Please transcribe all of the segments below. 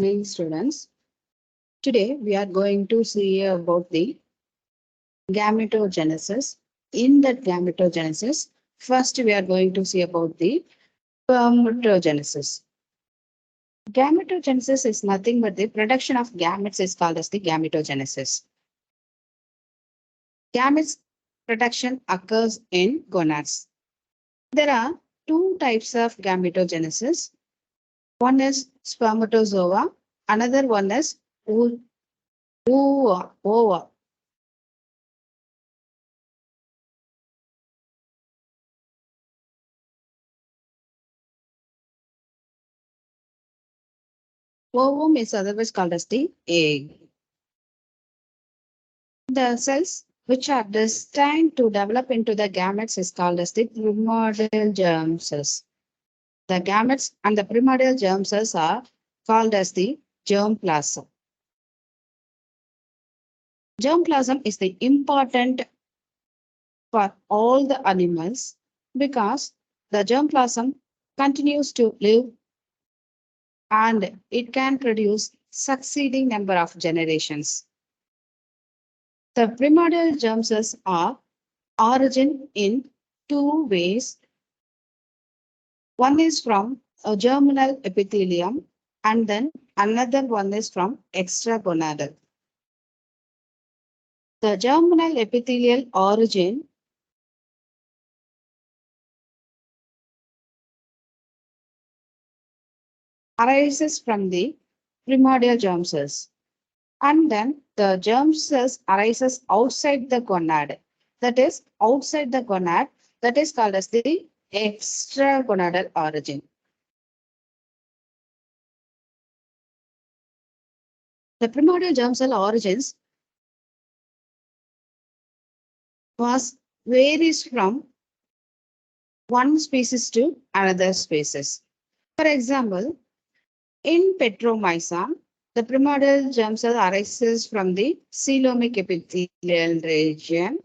Morning, students. Today we are going to see about the gametogenesis. In that gametogenesis, first we are going to see about the spermatogenesis. Gametogenesis is nothing but the production of gametes is called as the gametogenesis. Gametes production occurs in gonads. There are two types of gametogenesis. One is spermatozoa, another one is ova. Ovum is otherwise called as the egg. The cells which are destined to develop into the gametes is called as the primordial germ cells. The gametes and the primordial germ cells are called as the germ plasm. Germ plasm is the important for all the animals because the germ plasm continues to live and it can produce succeeding number of generations. The primordial germ cells are origin in two ways. One is from a germinal epithelium and then another one is from extragonadal. The germinal epithelial origin arises from the primordial germ cells and then the germ cells arises outside the gonad. That is outside the gonad, that is called as the extragonadal origin. The primordial germ cell origins was varies from one species to another species. For example, in Petromyza, the primordial germ cell arises from the coelomic epithelial region,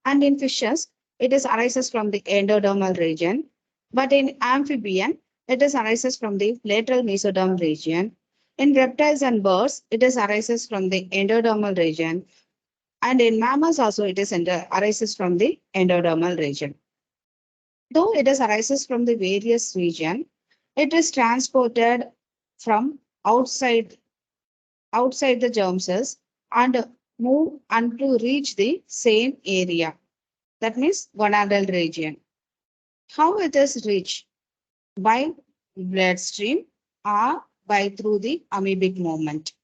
and in fishes, it is arises from the endodermal region. But in amphibian, it is arises from the lateral mesoderm region. In reptiles and birds, it is arises from the endodermal region, and in mammals also it is arises from the endodermal region. Though it is arises from the various region, it is transported from outside the germ cells and move and to reach the same area. That means gonadal region. How it is reached? By bloodstream or by through the amoebic movement.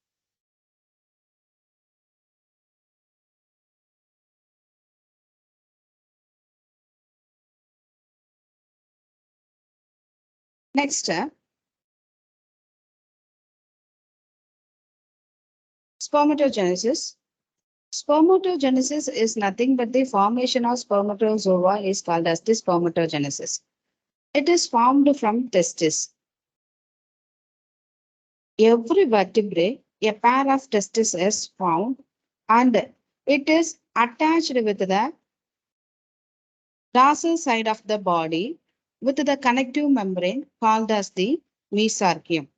Next, spermatogenesis. Spermatogenesis is nothing but the formation of spermatozoa is called as the spermatogenesis. It is formed from testes. Every vertebrae, a pair of testes is found and it is attached with the dorsal side of the body with the connective membrane called as the mesorchium.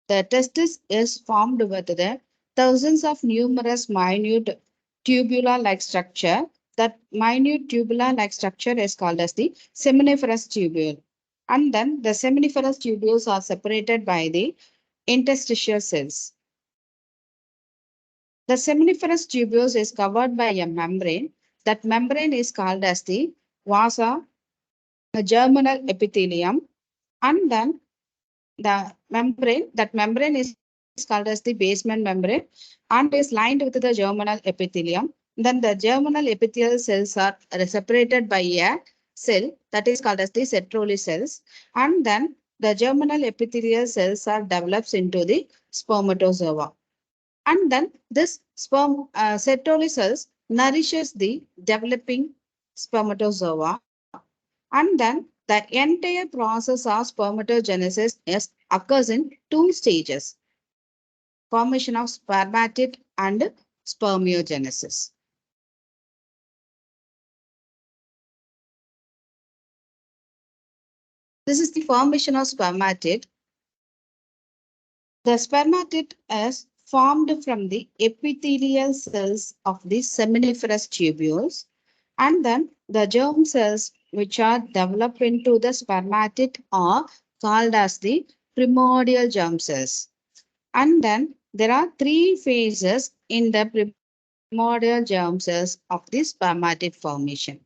The testis is formed with the thousands of numerous minute tubular-like structure. That minute tubular-like structure is called as the seminiferous tubule. And then the seminiferous tubules are separated by the interstitial cells. The seminiferous tubules is covered by a membrane. That membrane is called as the vasa, the germinal epithelium, and then that membrane is called as the basement membrane and is lined with the germinal epithelium. Then the germinal epithelial cells are separated by a cell that is called as the Sertoli cells. And then the germinal epithelial cells are develops into the spermatozoa. And then this Sertoli cells nourishes the developing spermatozoa. And then the entire process of spermatogenesis occurs in two stages: formation of spermatid and spermiogenesis. This is the formation of spermatid. The spermatid is formed from the epithelial cells of the seminiferous tubules, and then the germ cells which are developed into the spermatid are called as the primordial germ cells. And then there are three phases in the primordial germ cells of the spermatid formation.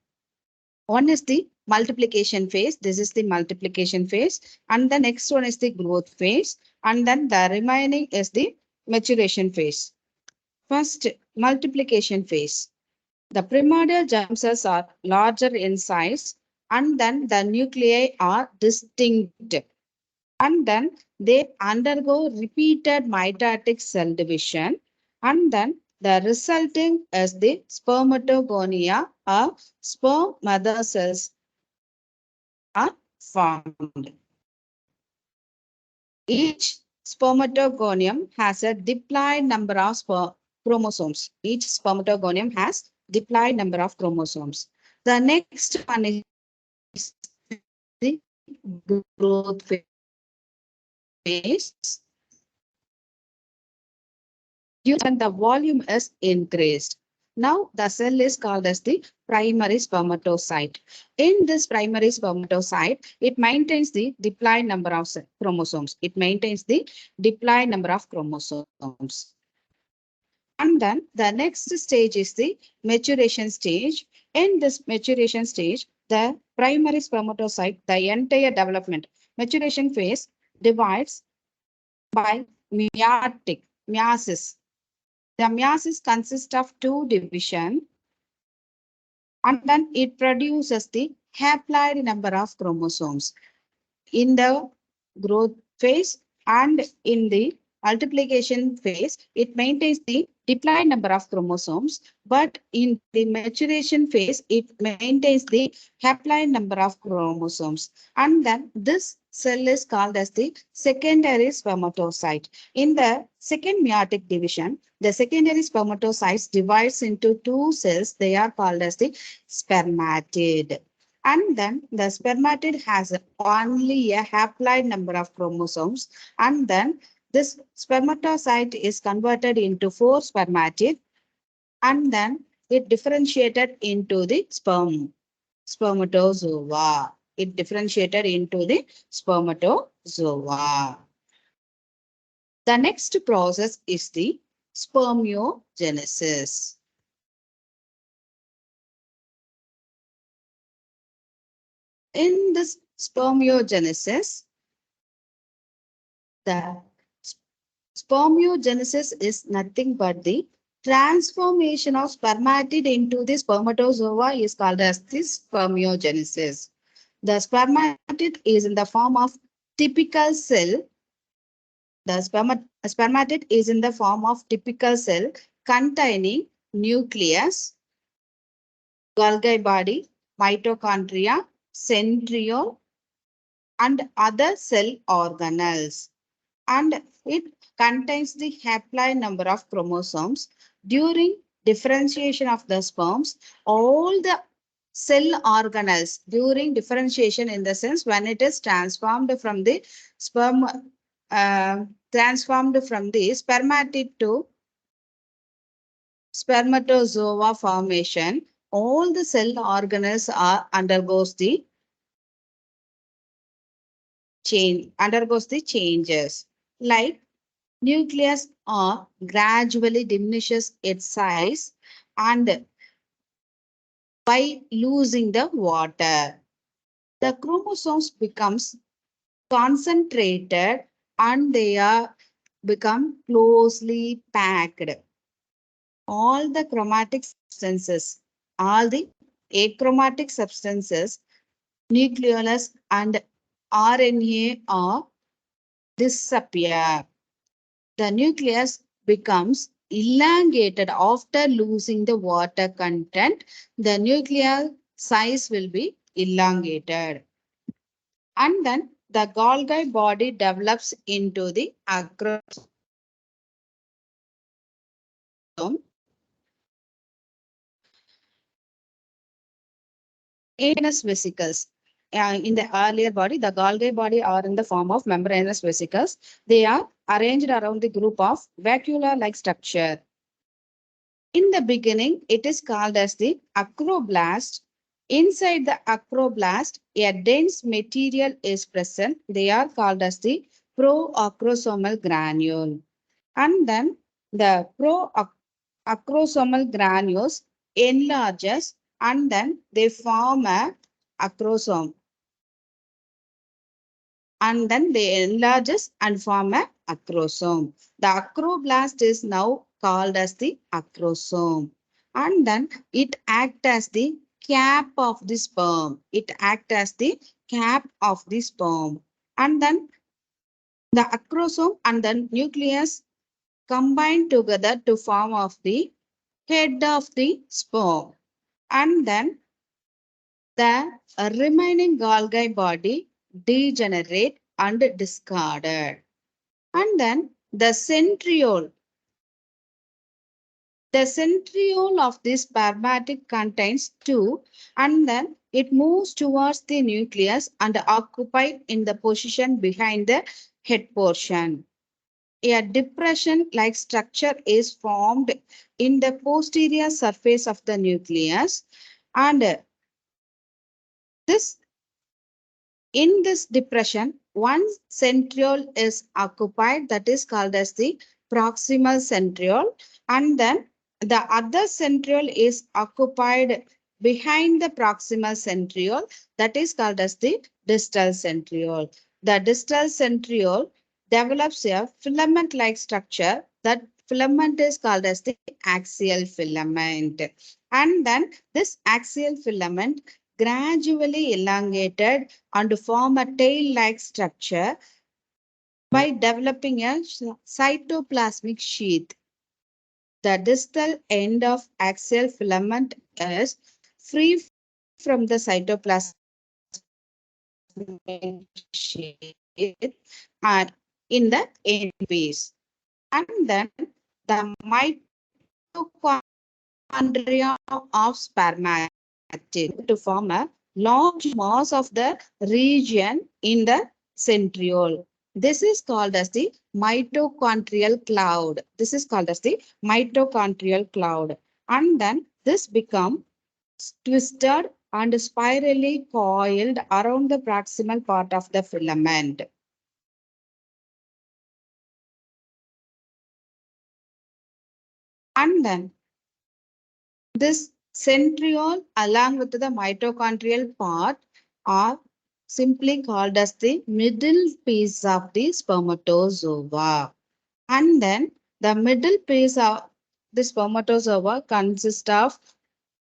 One is the multiplication phase. This is the multiplication phase. And the next one is the growth phase. And then the remaining is the maturation phase. First, multiplication phase. The primordial germ cells are larger in size, and then the nuclei are distinct. And then they undergo repeated mitotic cell division, and then the resulting is the spermatogonia or sperm mother cells are formed. Each spermatogonium has a diploid number of chromosomes. Each spermatogonium has diploid number of chromosomes. The next one is the growth phase. During the volume is increased. Now the cell is called as the primary spermatocyte. In this primary spermatocyte, it maintains the diploid number of chromosomes. It maintains the diploid number of chromosomes. And then the next stage is the maturation stage. In this maturation stage, the primary spermatocyte, the entire development, maturation phase divides by meiosis. The meiosis consists of two divisions, and then it produces the haploid number of chromosomes. In the growth phase and in the multiplication phase, it maintains the diploid number of chromosomes, but in the maturation phase, it maintains the haploid number of chromosomes. And then this cell is called as the secondary spermatocyte. In the second meiotic division, the secondary spermatocytes divides into two cells. They are called as the spermatid. And then the spermatid has only a haploid number of chromosomes. And then this spermatocyte is converted into four spermatid. And then it differentiated into the spermatozoa. It differentiated into the spermatozoa. The next process is the spermiogenesis. In this spermiogenesis, the spermiogenesis is nothing but the transformation of spermatid into the spermatozoa is called as the spermiogenesis. The spermatid is in the form of typical cell. The spermatid is in the form of typical cell containing nucleus, Golgi body, mitochondria, centriole, and other cell organelles. And it contains the haploid number of chromosomes. During differentiation of the sperms, all the cell organelles during differentiation in the sense when it is transformed from the sperm transformed from the spermatid to spermatozoa formation, all the cell organelles are undergoes the changes like nucleus or gradually diminishes its size and by losing the water. The chromosomes becomes concentrated and they are become closely packed. All the chromatic substances, all the achromatic substances, nucleolus and RNA are disappear. The nucleus becomes elongated after losing the water content. The nuclear size will be elongated. And then the Golgi body develops into the acrosome venous vesicles. in the earlier body, the Golgi body are in the form of membranous vesicles. They are arranged around the group of vacuolar-like structure. In the beginning, it is called as the acroblast. Inside the acroblast, a dense material is present. They are called as the proacrosomal granule. And then the proacrosomal granules enlarges and then they form a acrosome. And then they enlarges and form a acrosome. The acroblast is now called as the acrosome. And then it acts as the cap of the sperm. It acts as the cap of the sperm. And then the acrosome and the nucleus combine together to form of the head of the sperm. And then the remaining Golgi body degenerate and discarded. And then the centriole of this spermatic contains two, and then it moves towards the nucleus and occupy in the position behind the head portion. A depression-like structure is formed in the posterior surface of the nucleus, and this in this depression, one centriole is occupied, that is called as the proximal centriole, and then the other centriole is occupied behind the proximal centriole, that is called as the distal centriole. The distal centriole develops a filament-like structure. That filament is called as the axial filament. And then this axial filament gradually elongated and form a tail-like structure by developing a cytoplasmic sheath. The distal end of axial filament is free from the cytoplasmic sheath and in the end piece. And then the mitochondria of spermatid to form a large mass of the region in the centriole. This is called as the mitochondrial cloud. This is called as the mitochondrial cloud. And then this becomes twisted and spirally coiled around the proximal part of the filament. And then this centriole along with the mitochondrial part are simply called as the middle piece of the spermatozoa. And then the middle piece of the spermatozoa consists of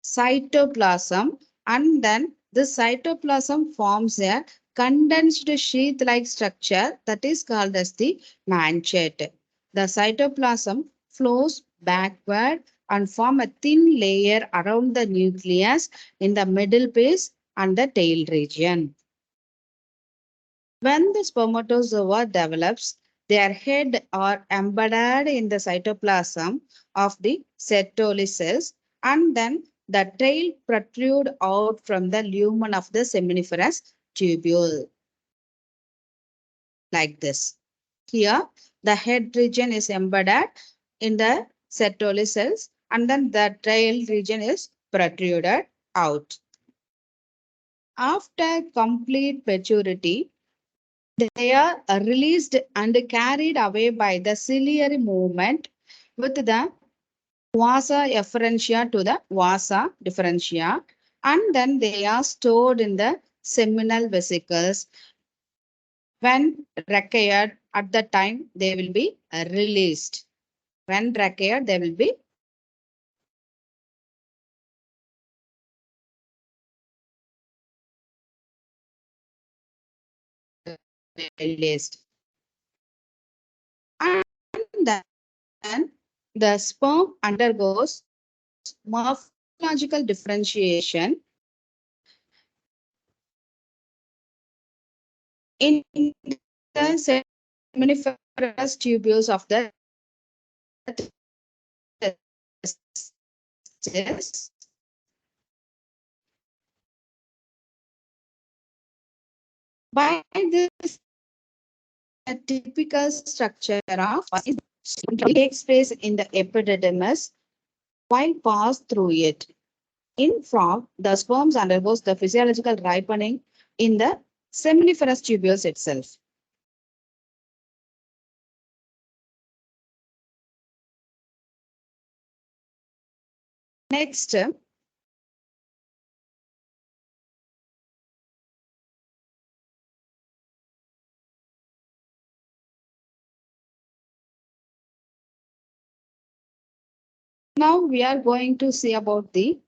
cytoplasm, and then the cytoplasm forms a condensed sheath-like structure that is called as the manchette. The cytoplasm flows backward and form a thin layer around the nucleus in the middle piece and the tail region. When the spermatozoa develops, their head are embedded in the cytoplasm of the Sertoli cells, and then the tail protrude out from the lumen of the seminiferous tubule like this. Here, the head region is embedded in the Sertoli cells, and then the tail region is protruded out. After complete maturity, they are released and carried away by the ciliary movement with the vasa efferentia to the vasa differentia, and then they are stored in the seminal vesicles. When required at the time, they will be released. When required, they will be released. And then the sperm undergoes morphological differentiation in the seminiferous tubules of the testes. By this, a typical structure of takes place in the epididymis while pass through it. In frog, the sperms undergoes the physiological ripening in the seminiferous tubules itself. Next, now we are going to see about the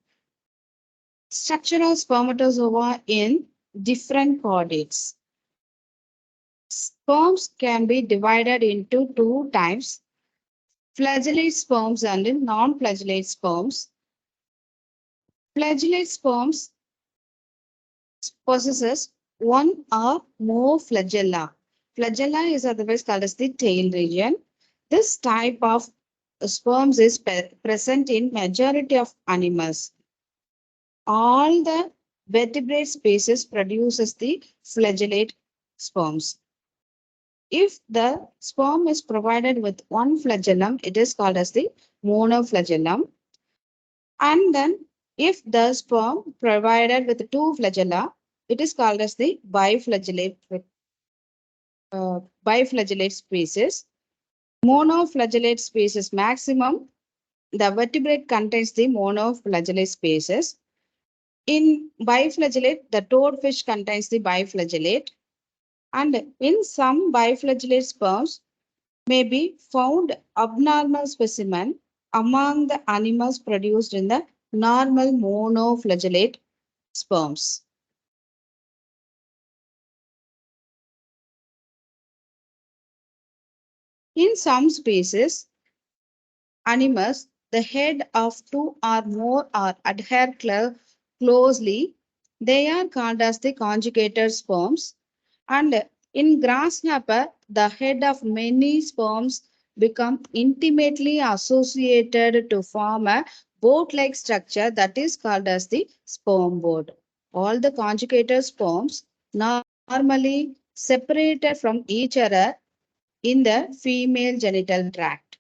structure of spermatozoa in different chordates. Sperms can be divided into two types, flagellate sperms and non-flagellate sperms. Flagellate sperms possesses one or more flagella. Flagella is otherwise called as the tail region. This type of sperms is present in majority of animals. All the vertebrate species produces the flagellate sperms. If the sperm is provided with one flagellum, it is called as the monoflagellum. And then if the sperm provided with two flagella, it is called as the biflagellate species. Monoflagellate species maximum, the vertebrate contains the monoflagellate species. In biflagellate, the toadfish contains the biflagellate. And in some biflagellate sperms may be found abnormal specimen among the animals produced in the normal monoflagellate sperms. In some species, animals, the head of two or more are adhere closely. They are called as the conjugated sperms. And in grasshopper, the head of many sperms become intimately associated to form a boat-like structure that is called as the sperm boat. All the conjugated sperms normally separated from each other in the female genital tract.